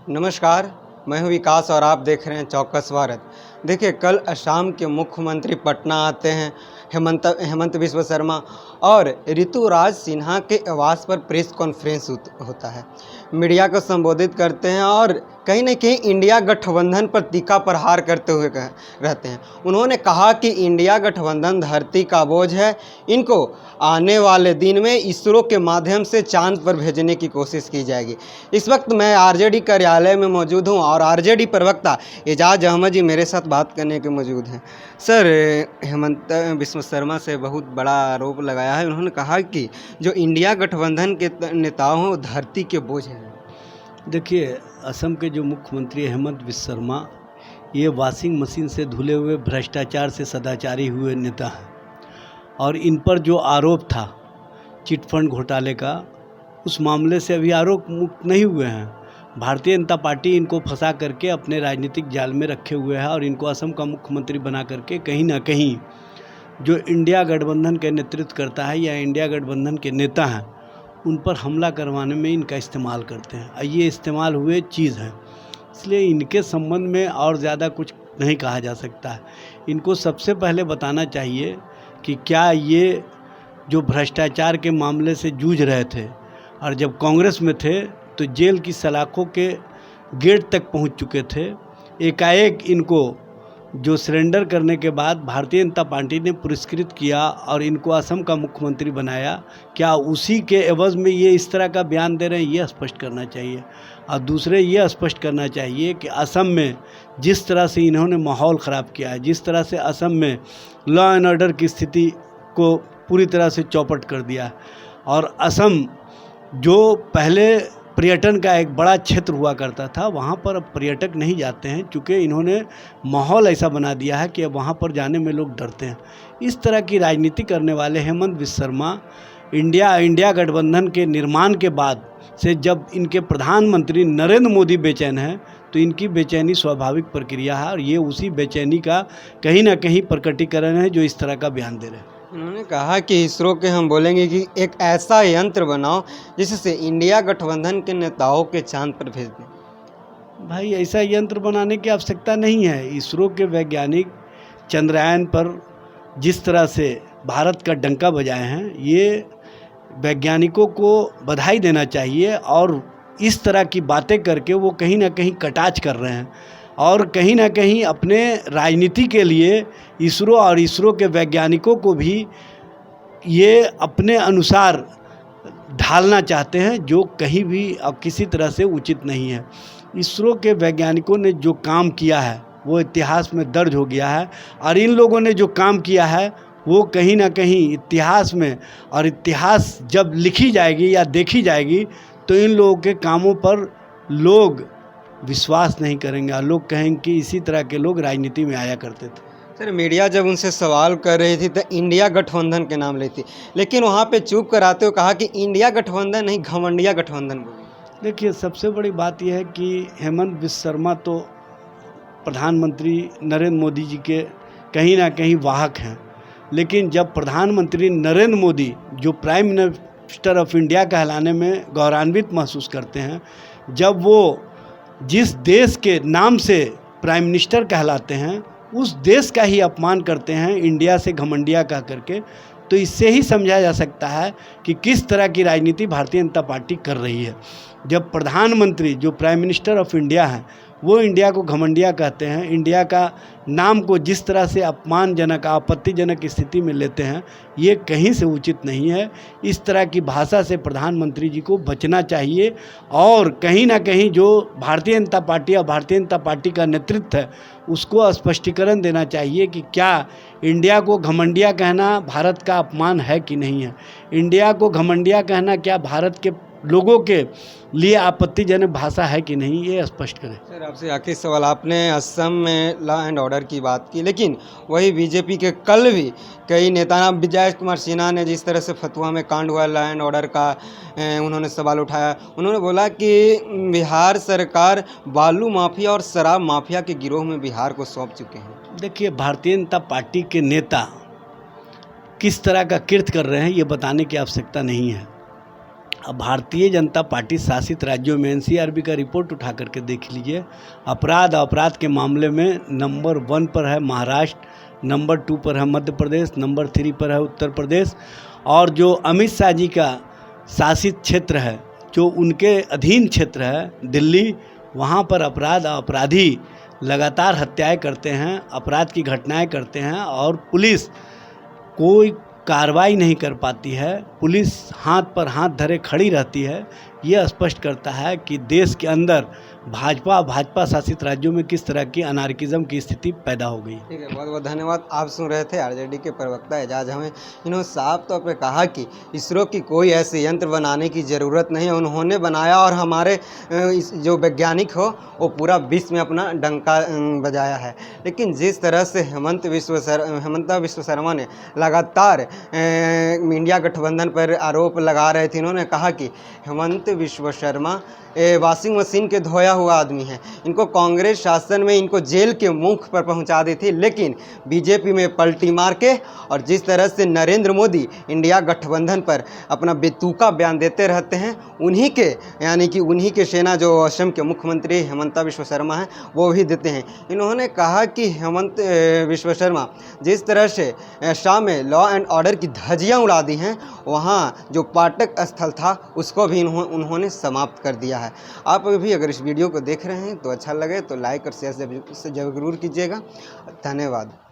नमस्कार, मैं हूं विकास और आप देख रहे हैं चौकस भारत। देखिए, कल असम के मुख्यमंत्री पटना आते हैं। हेमंत बिस्वा शर्मा और ऋतुराज सिन्हा के आवास पर प्रेस कॉन्फ्रेंस होता है। मीडिया को संबोधित करते हैं और कहीं न कहीं इंडिया गठबंधन पर तीखा प्रहार करते हुए रहते हैं। उन्होंने कहा कि इंडिया गठबंधन धरती का बोझ है, इनको आने वाले दिन में इसरो के माध्यम से चांद पर भेजने की कोशिश की जाएगी। इस वक्त मैं आरजेडी कार्यालय में मौजूद हूं और आरजेडी प्रवक्ता एजाज अहमद जी मेरे साथ बात करने के मौजूद हैं। सर, हेमंत बिस्वा शर्मा से बहुत बड़ा आरोप लगाया है। उन्होंने कहा कि जो इंडिया गठबंधन के नेताओं हैं वो धरती के बोझ हैं। देखिए, असम के जो मुख्यमंत्री हेमंत बिस्वा शर्मा ये वॉशिंग मशीन से धुले हुए भ्रष्टाचार से सदाचारी हुए नेता हैं और इन पर जो आरोप था चिट फंड घोटाले का, उस मामले से अभी आरोप मुक्त नहीं हुए हैं। भारतीय जनता पार्टी इनको फंसा करके अपने राजनीतिक जाल में रखे हुए है और इनको असम का मुख्यमंत्री बना करके कहीं ना कहीं जो इंडिया गठबंधन के नेतृत्व करता है या इंडिया गठबंधन के नेता हैं उन पर हमला करवाने में इनका इस्तेमाल करते हैं। ये इस्तेमाल हुए चीज़ है, इसलिए इनके संबंध में और ज़्यादा कुछ नहीं कहा जा सकता है। इनको सबसे पहले बताना चाहिए कि क्या ये जो भ्रष्टाचार के मामले से जूझ रहे थे और जब कांग्रेस में थे तो जेल की सलाखों के गेट तक पहुंच चुके थे, एकाएक इनको जो सरेंडर करने के बाद भारतीय जनता पार्टी ने पुरस्कृत किया और इनको असम का मुख्यमंत्री बनाया, क्या उसी के एवज में ये इस तरह का बयान दे रहे हैं, ये स्पष्ट करना चाहिए। और दूसरे ये स्पष्ट करना चाहिए कि असम में जिस तरह से इन्होंने माहौल ख़राब किया है, जिस तरह से असम में लॉ एंड ऑर्डर की स्थिति को पूरी तरह से चौपट कर दिया है और असम जो पहले पर्यटन का एक बड़ा क्षेत्र हुआ करता था, वहाँ पर अब पर्यटक नहीं जाते हैं क्योंकि इन्होंने माहौल ऐसा बना दिया है कि अब वहाँ पर जाने में लोग डरते हैं। इस तरह की राजनीति करने वाले हेमंत बिस्वा शर्मा इंडिया गठबंधन के निर्माण के बाद से जब इनके प्रधानमंत्री नरेंद्र मोदी बेचैन हैं तो इनकी बेचैनी स्वाभाविक प्रक्रिया है और ये उसी बेचैनी का कहीं ना कहीं प्रकटीकरण है जो इस तरह का बयान दे रहे हैं। उन्होंने कहा कि इसरो के हम बोलेंगे कि एक ऐसा यंत्र बनाओ जिससे इंडिया गठबंधन के नेताओं के चांद पर भेज दें। भाई, ऐसा यंत्र बनाने की आवश्यकता नहीं है। इसरो के वैज्ञानिक चंद्रयान पर जिस तरह से भारत का डंका बजाए हैं, ये वैज्ञानिकों को बधाई देना चाहिए और इस तरह की बातें करके वो कहीं ना कहीं कटाच कर रहे हैं और कहीं ना कहीं अपने राजनीति के लिए इसरो और इसरो के वैज्ञानिकों को भी ये अपने अनुसार ढालना चाहते हैं, जो कहीं भी अब किसी तरह से उचित नहीं है। इसरो के वैज्ञानिकों ने जो काम किया है वो इतिहास में दर्ज हो गया है और इन लोगों ने जो काम किया है वो कहीं ना कहीं इतिहास में, और इतिहास जब लिखी जाएगी या देखी जाएगी तो इन लोगों के कामों पर लोग विश्वास नहीं करेंगे और लोग कहेंगे कि इसी तरह के लोग राजनीति में आया करते थे। सर, मीडिया जब उनसे सवाल कर रही थी तो इंडिया गठबंधन के नाम लेती, लेकिन वहाँ पे चुप कराते हुए कहा कि इंडिया गठबंधन नहीं, घमंडिया गठबंधन बोली। देखिए, सबसे बड़ी बात यह है कि हेमंत बिस्वा शर्मा तो प्रधानमंत्री नरेंद्र मोदी जी के कहीं ना कहीं वाहक हैं, लेकिन जब प्रधानमंत्री नरेंद्र मोदी जो प्राइम मिनिस्टर ऑफ इंडिया कहलाने में गौरवान्वित महसूस करते हैं, जब वो जिस देश के नाम से प्राइम मिनिस्टर कहलाते हैं उस देश का ही अपमान करते हैं इंडिया से घमंडिया कह करके, तो इससे ही समझा जा सकता है कि किस तरह की राजनीति भारतीय जनता पार्टी कर रही है। जब प्रधानमंत्री जो प्राइम मिनिस्टर ऑफ इंडिया हैं वो इंडिया को घमंडिया कहते हैं, इंडिया का नाम को जिस तरह से अपमानजनक आपत्तिजनक स्थिति में लेते हैं, ये कहीं से उचित नहीं है। इस तरह की भाषा से प्रधानमंत्री जी को बचना चाहिए और कहीं ना कहीं जो भारतीय जनता पार्टी और भारतीय जनता पार्टी का नेतृत्व है उसको स्पष्टीकरण देना चाहिए कि क्या इंडिया को घमंडिया कहना भारत का अपमान है कि नहीं है। इंडिया को घमंडिया कहना क्या भारत के लोगों के लिए आपत्तिजनक भाषा है कि नहीं, ये स्पष्ट करें। सर, आपसे आखिरी सवाल, आपने असम में लॉ एंड ऑर्डर की बात की, लेकिन वही बीजेपी के कल भी कई नेता, विजय कुमार सिन्हा ने जिस तरह से फतुहा में कांड हुआ लॉ एंड ऑर्डर का, उन्होंने सवाल उठाया। उन्होंने बोला कि बिहार सरकार बालू माफिया और शराब माफिया के गिरोह में बिहार को सौंप चुके हैं। देखिए, भारतीय जनता पार्टी के नेता किस तरह का कृत्य कर रहे हैं ये बताने की आवश्यकता नहीं है। अब भारतीय जनता पार्टी शासित राज्यों में एनसीआरबी का रिपोर्ट उठा करके देख लीजिए, अपराध के मामले में नंबर 1 पर है महाराष्ट्र, नंबर 2 पर है मध्य प्रदेश, नंबर 3 पर है उत्तर प्रदेश, और जो अमित शाह जी का शासित क्षेत्र है, जो उनके अधीन क्षेत्र है दिल्ली, वहाँ पर अपराधी लगातार हत्याएं करते हैं, अपराध की घटनाएं करते हैं और पुलिस कोई कार्रवाई नहीं कर पाती है, पुलिस हाथ पर हाथ धरे खड़ी रहती है। ये स्पष्ट करता है कि देश के अंदर भाजपा शासित राज्यों में किस तरह की अनार्किज्म की स्थिति पैदा हो गई। ठीक है, बहुत बहुत धन्यवाद। आप सुन रहे थे आरजेडी के प्रवक्ता एजाज हमें। इन्होंने साफ तौर पे कहा कि इसरो की कोई ऐसे यंत्र बनाने की ज़रूरत नहीं है, उन्होंने बनाया और हमारे जो वैज्ञानिक हो वो पूरा विश्व में अपना डंका बजाया है। लेकिन जिस तरह से हेमंता विश्व शर्मा ने लगातार इंडिया गठबंधन पर आरोप लगा रहे थे, इन्होंने कहा कि हेमंत विश्व शर्मा वॉशिंग मशीन के धोया हुआ आदमी है, इनको कांग्रेस शासन में इनको जेल के मुख पर पहुंचा दी थी, लेकिन बीजेपी में पलटी मार के और जिस तरह से नरेंद्र मोदी इंडिया गठबंधन पर अपना बेतुका बयान देते रहते हैं, उन्हीं के यानी कि उन्हीं के सेना जो असम के मुख्यमंत्री हेमंता विश्व शर्मा हैं वो भी देते हैं। इन्होंने कहा कि हेमंत विश्व शर्मा जिस तरह से शाम में लॉ एंड ऑर्डर की धज्जियाँ उड़ा दी हैं, वहाँ जो पाठक स्थल था उसको भी उन्होंने समाप्त कर दिया है। आप भी अगर इस वीडियो को देख रहे हैं तो अच्छा लगे तो लाइक और शेयर जरूर कीजिएगा। धन्यवाद।